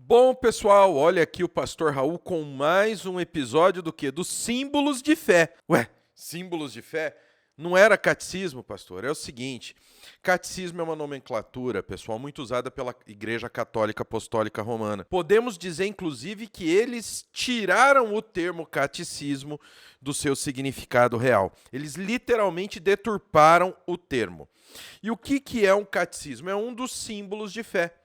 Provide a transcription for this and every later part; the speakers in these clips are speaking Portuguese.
Bom, pessoal, olha aqui o Pastor Raul com mais um episódio do quê? Dos símbolos de fé. Ué, símbolos de fé? Não era catecismo, pastor? É o seguinte, catecismo é uma nomenclatura, pessoal, muito usada pela Igreja Católica Apostólica Romana. Podemos dizer, inclusive, que eles tiraram o termo catecismo do seu significado real. Eles literalmente deturparam o termo. E o que é um catecismo? É um dos símbolos de fé.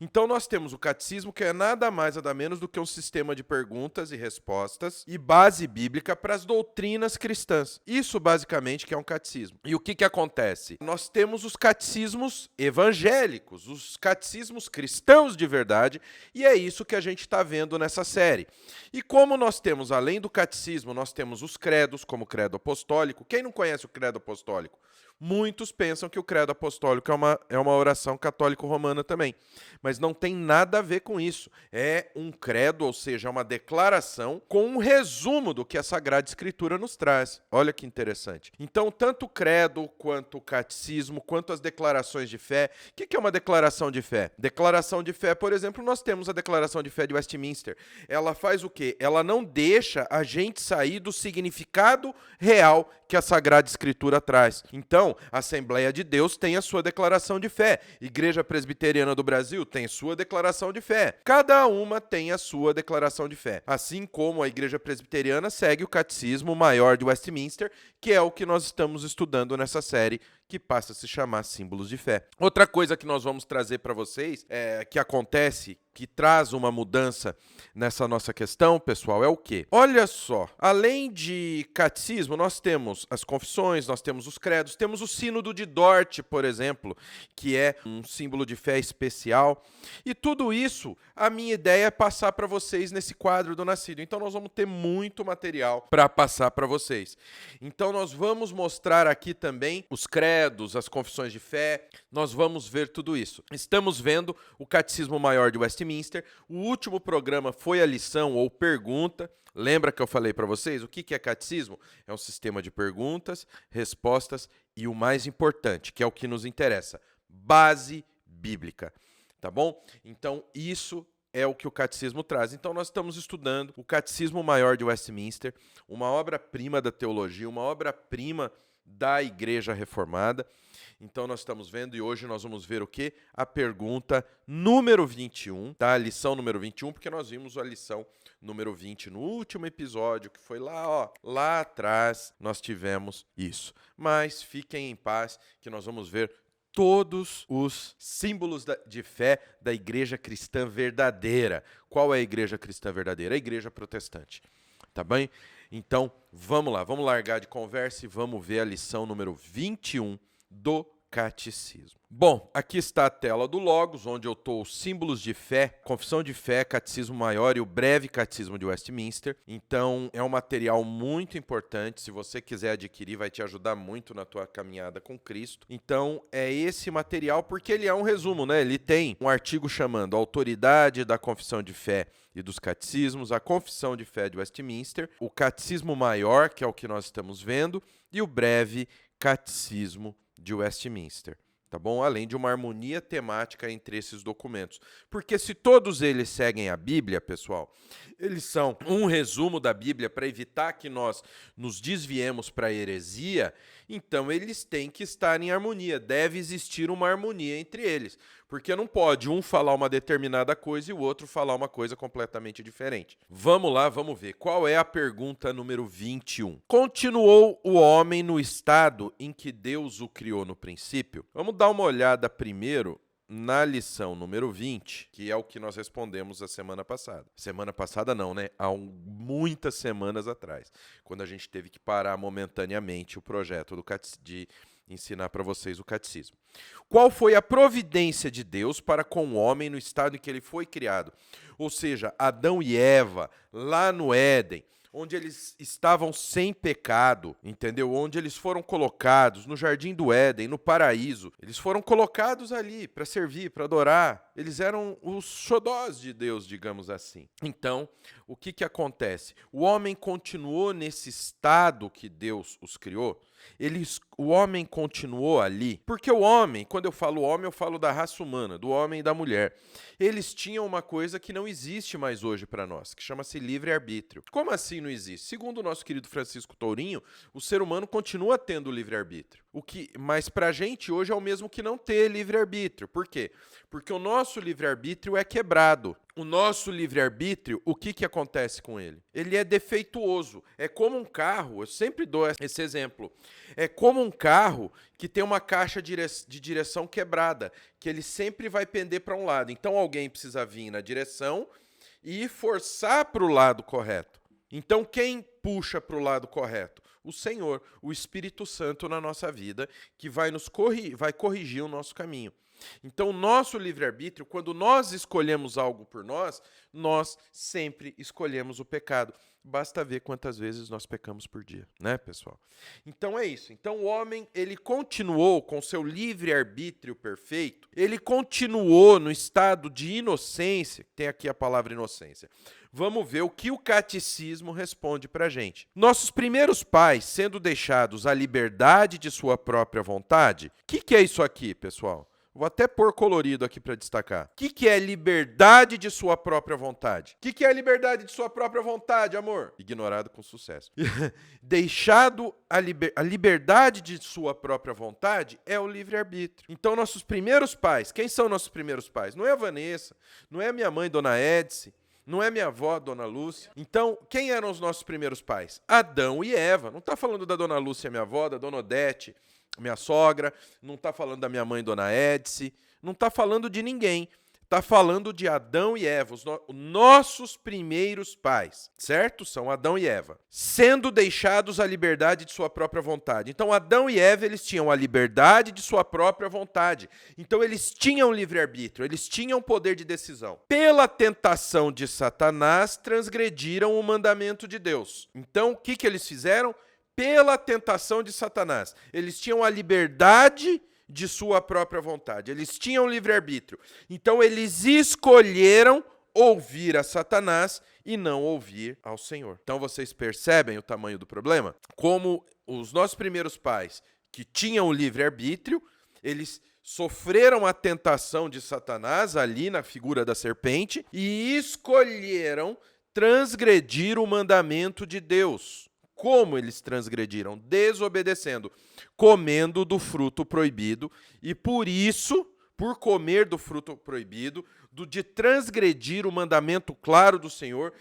Então nós temos o catecismo, que é nada mais nada menos do que um sistema de perguntas e respostas e base bíblica para as doutrinas cristãs. Isso basicamente que é um catecismo. E o que acontece? Nós temos os catecismos evangélicos, os catecismos cristãos de verdade, e é isso que a gente está vendo nessa série. E como nós temos, além do catecismo, nós temos os credos, como o credo apostólico. Quem não conhece o credo apostólico? Muitos pensam que o credo apostólico é uma oração católico-romana também, mas não tem nada a ver com isso. É um credo, ou seja, uma declaração com um resumo do que a Sagrada Escritura nos traz. Olha que interessante. Então, tanto o credo, quanto o catecismo, quanto as declarações de fé. O que é uma declaração de fé? Declaração de fé, por exemplo, nós temos a Declaração de Fé de Westminster. Ela faz o quê? Ela não deixa a gente sair do significado real que a Sagrada Escritura traz. Então, a Assembleia de Deus tem a sua declaração de fé. Igreja Presbiteriana do Brasil tem sua declaração de fé. Cada uma tem a sua declaração de fé. Assim como a Igreja Presbiteriana segue o Catecismo Maior de Westminster, que é o que nós estamos estudando nessa série, que passa a se chamar Símbolos de Fé. Outra coisa que nós vamos trazer para vocês, que acontece, que traz uma mudança nessa nossa questão, pessoal, é o quê? Olha só, além de catecismo, nós temos as confissões, nós temos os credos, temos o Sínodo de Dort, por exemplo, que é um símbolo de fé especial. E tudo isso, a minha ideia é passar para vocês nesse quadro do Nascido. Então nós vamos ter muito material para passar para vocês. Então nós vamos mostrar aqui também os credos, as confissões de fé, nós vamos ver tudo isso. Estamos vendo o Catecismo Maior de Westminster. O último programa foi a lição ou pergunta. Lembra que eu falei para vocês? O que é catecismo? É um sistema de perguntas, respostas e o mais importante, que é o que nos interessa, base bíblica. Tá bom? Então, isso é o que o catecismo traz. Então, nós estamos estudando o Catecismo Maior de Westminster, uma obra-prima da teologia, uma obra-prima da Igreja Reformada. Então, nós estamos vendo e hoje nós vamos ver o quê? A pergunta número 21, tá? A lição número 21, porque nós vimos a lição número 20 no último episódio, que foi lá atrás nós tivemos isso. Mas fiquem em paz, que nós vamos ver todos os símbolos de fé da igreja cristã verdadeira. Qual é a igreja cristã verdadeira? A igreja protestante. Tá bem? Então, vamos lá, vamos largar de conversa e vamos ver a lição número 21 do Catecismo. Bom, aqui está a tela do Logos, onde eu estou os símbolos de fé, confissão de fé, catecismo maior e o breve catecismo de Westminster. Então, é um material muito importante. Se você quiser adquirir, vai te ajudar muito na tua caminhada com Cristo. Então, é esse material, porque ele é um resumo, né? Ele tem um artigo chamando Autoridade da Confissão de Fé e dos Catecismos, a Confissão de Fé de Westminster, o Catecismo Maior, que é o que nós estamos vendo, e o breve Catecismo de Westminster. Tá bom? Além de uma harmonia temática entre esses documentos. Porque se todos eles seguem a Bíblia, pessoal, eles são um resumo da Bíblia para evitar que nós nos desviemos para a heresia, então eles têm que estar em harmonia. Deve existir uma harmonia entre eles. Porque não pode um falar uma determinada coisa e o outro falar uma coisa completamente diferente. Vamos lá, vamos ver. Qual é a pergunta número 21? Continuou o homem no estado em que Deus o criou no princípio? Vamos dar uma olhada primeiro na lição número 20, que é o que nós respondemos a semana passada. Semana passada não, né? Há muitas semanas atrás, quando a gente teve que parar momentaneamente o projeto de ensinar para vocês o catecismo. Qual foi a providência de Deus para com o homem no estado em que ele foi criado? Ou seja, Adão e Eva, lá no Éden, onde eles estavam sem pecado, entendeu? Onde eles foram colocados, no Jardim do Éden, no paraíso. Eles foram colocados ali para servir, para adorar. Eles eram os xodós de Deus, digamos assim. Então, o que acontece? O homem continuou nesse estado que Deus os criou? O homem continuou ali, porque o homem, quando eu falo homem, eu falo da raça humana, do homem e da mulher. Eles tinham uma coisa que não existe mais hoje para nós, que chama-se livre-arbítrio. Como assim não existe? Segundo o nosso querido Francisco Tourinho, o ser humano continua tendo livre-arbítrio. Mas para a gente hoje é o mesmo que não ter livre-arbítrio. Por quê? Porque o nosso livre-arbítrio é quebrado. O nosso livre-arbítrio, o que acontece com ele? Ele é defeituoso. É como um carro, eu sempre dou esse exemplo. É como um carro que tem uma caixa de direção quebrada, que ele sempre vai pender para um lado. Então alguém precisa vir na direção e forçar para o lado correto. Então quem puxa para o lado correto? O Senhor, o Espírito Santo na nossa vida, que vai corrigir o nosso caminho. Então, o nosso livre-arbítrio, quando nós escolhemos algo por nós sempre escolhemos o pecado. Basta ver quantas vezes nós pecamos por dia, né, pessoal? Então é isso. Então o homem, ele continuou com seu livre-arbítrio perfeito, ele continuou no estado de inocência, tem aqui a palavra inocência. Vamos ver o que o catecismo responde para a gente. Nossos primeiros pais, sendo deixados à liberdade de sua própria vontade, o que é isso aqui, pessoal? Vou até pôr colorido aqui para destacar. O que é liberdade de sua própria vontade? O que é liberdade de sua própria vontade, amor? Ignorado com sucesso. Deixado a liberdade de sua própria vontade é o livre-arbítrio. Então, nossos primeiros pais, quem são nossos primeiros pais? Não é a Vanessa, não é a minha mãe, Dona Edse, não é minha avó, Dona Lúcia. Então, quem eram os nossos primeiros pais? Adão e Eva. Não está falando da Dona Lúcia, minha avó, da Dona Odete, minha sogra, não está falando da minha mãe, Dona Edse, não está falando de ninguém. Está falando de Adão e Eva, os nossos primeiros pais, certo? São Adão e Eva, sendo deixados à liberdade de sua própria vontade. Então, Adão e Eva, eles tinham a liberdade de sua própria vontade. Então, eles tinham livre-arbítrio, eles tinham poder de decisão. Pela tentação de Satanás, transgrediram o mandamento de Deus. Então, o que eles fizeram? Pela tentação de Satanás. Eles tinham a liberdade de sua própria vontade. Eles tinham livre-arbítrio. Então, eles escolheram ouvir a Satanás e não ouvir ao Senhor. Então, vocês percebem o tamanho do problema? Como os nossos primeiros pais, que tinham o livre-arbítrio, eles sofreram a tentação de Satanás ali na figura da serpente e escolheram transgredir o mandamento de Deus. Como eles transgrediram? Desobedecendo, comendo do fruto proibido, e por isso, por comer do fruto proibido, de transgredir o mandamento claro do Senhor,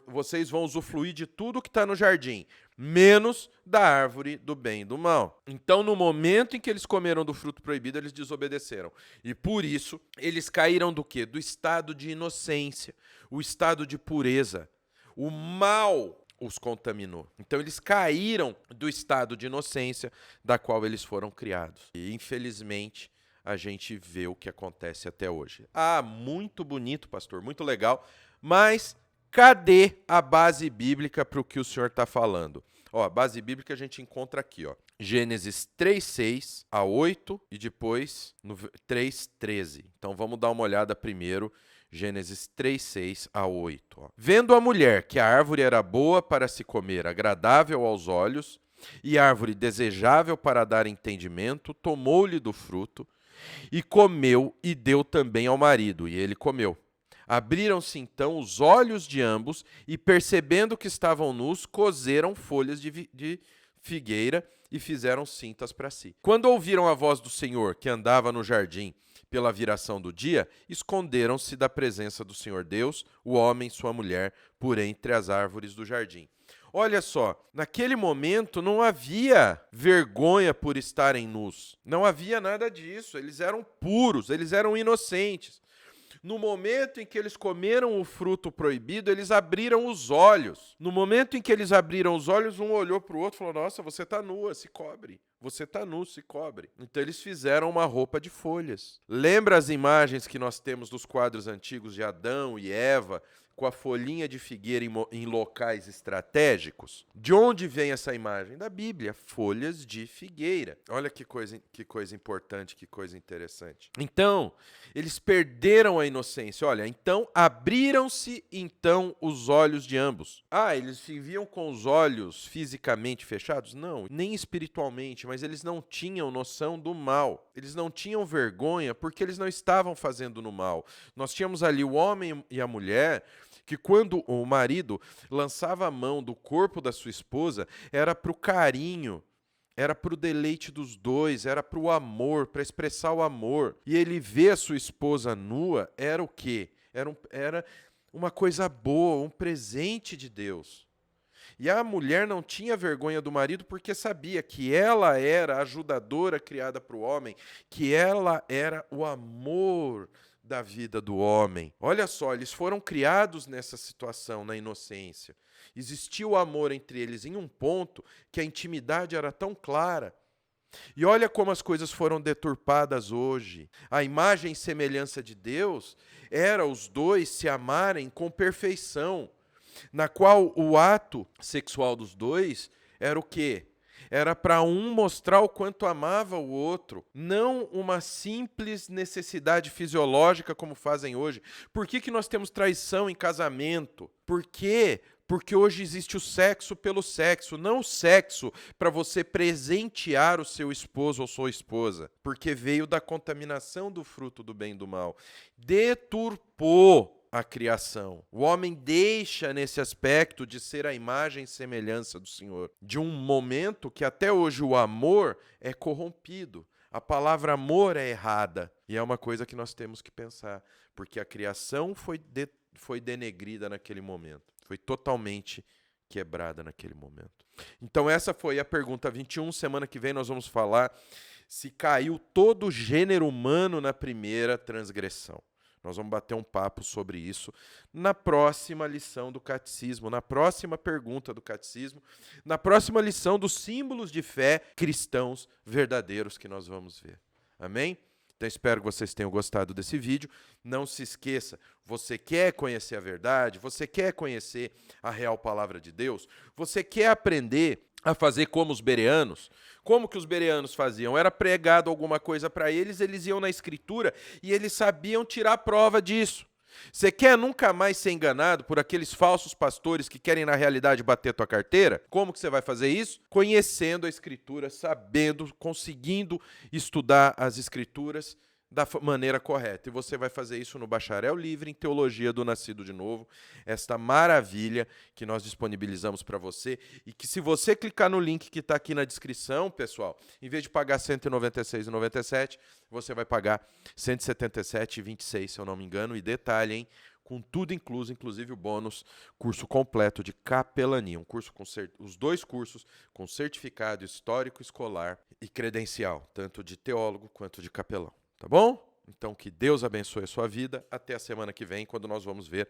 vocês vão usufruir de tudo que está no jardim, menos da árvore do bem e do mal. Então, no momento em que eles comeram do fruto proibido, eles desobedeceram. E por isso, eles caíram do quê? Do estado de inocência, o estado de pureza. O mal os contaminou. Então, eles caíram do estado de inocência da qual eles foram criados. E, infelizmente, a gente vê o que acontece até hoje. Ah, muito bonito, pastor, muito legal, mas cadê a base bíblica para o que o senhor está falando? Ó, a base bíblica a gente encontra aqui, ó, Gênesis 3:6 a 8 e depois no 3:13. Então, vamos dar uma olhada primeiro. Gênesis 3:6 a 8. Ó. Vendo a mulher que a árvore era boa para se comer, agradável aos olhos, e árvore desejável para dar entendimento, tomou-lhe do fruto, e comeu, e deu também ao marido, e ele comeu. Abriram-se então os olhos de ambos, e percebendo que estavam nus, coseram folhas de figueira e fizeram cintas para si. Quando ouviram a voz do Senhor, que andava no jardim, pela viração do dia, esconderam-se da presença do Senhor Deus, o homem e sua mulher, por entre as árvores do jardim. Olha só, naquele momento não havia vergonha por estarem nus. Não havia nada disso. Eles eram puros, eles eram inocentes. No momento em que eles comeram o fruto proibido, eles abriram os olhos. No momento em que eles abriram os olhos, um olhou para o outro e falou, nossa, você está nua, se cobre. Você está nu, se cobre. Então eles fizeram uma roupa de folhas. Lembra as imagens que nós temos dos quadros antigos de Adão e Eva com a folhinha de figueira em locais estratégicos? De onde vem essa imagem? Da Bíblia, folhas de figueira. Olha que coisa importante, que coisa interessante. Então, eles perderam a inocência. Olha, então abriram-se então os olhos de ambos. Eles viviam com os olhos fisicamente fechados? Não, nem espiritualmente, mas eles não tinham noção do mal. Eles não tinham vergonha porque eles não estavam fazendo no mal. Nós tínhamos ali o homem e a mulher que quando o marido lançava a mão do corpo da sua esposa, era para o carinho, era para o deleite dos dois, era para o amor, para expressar o amor. E ele vê a sua esposa nua, era o quê? Era uma coisa boa, um presente de Deus. E a mulher não tinha vergonha do marido porque sabia que ela era a ajudadora criada para o homem, que ela era o amor da vida do homem. Olha só, eles foram criados nessa situação, na inocência. Existia o amor entre eles em um ponto que a intimidade era tão clara. E olha como as coisas foram deturpadas hoje. A imagem e semelhança de Deus era os dois se amarem com perfeição, na qual o ato sexual dos dois era o quê? Era para um mostrar o quanto amava o outro, não uma simples necessidade fisiológica como fazem hoje. Por que nós temos traição em casamento? Por quê? Porque hoje existe o sexo pelo sexo, não o sexo para você presentear o seu esposo ou sua esposa, porque veio da contaminação do fruto do bem e do mal. Deturpou a criação. O homem deixa nesse aspecto de ser a imagem e semelhança do Senhor. De um momento que até hoje o amor é corrompido. A palavra amor é errada. E é uma coisa que nós temos que pensar, porque a criação foi denegrida naquele momento. Foi totalmente quebrada naquele momento. Então essa foi a pergunta 21. Semana que vem nós vamos falar se caiu todo o gênero humano na primeira transgressão. Nós vamos bater um papo sobre isso na próxima lição do Catecismo, na próxima pergunta do Catecismo, na próxima lição dos símbolos de fé cristãos verdadeiros que nós vamos ver. Amém? Então espero que vocês tenham gostado desse vídeo. Não se esqueça, você quer conhecer a verdade? Você quer conhecer a real palavra de Deus? Você quer aprender a fazer como os bereanos? Como que os bereanos faziam? Era pregado alguma coisa para eles, eles iam na escritura e eles sabiam tirar prova disso. Você quer nunca mais ser enganado por aqueles falsos pastores que querem na realidade bater a tua carteira? Como que você vai fazer isso? Conhecendo a escritura, sabendo, conseguindo estudar as escrituras da maneira correta. E você vai fazer isso no Bacharel Livre em Teologia do Nascido de Novo, esta maravilha que nós disponibilizamos para você e que se você clicar no link que está aqui na descrição, pessoal, em vez de pagar R$ 196,97, você vai pagar R$ 177,26, se eu não me engano. E detalhe, hein? Com tudo incluso, inclusive o bônus, curso completo de capelania, um curso com os dois cursos com certificado histórico escolar e credencial, tanto de teólogo quanto de capelão. Tá bom? Então que Deus abençoe a sua vida. Até a semana que vem, quando nós vamos ver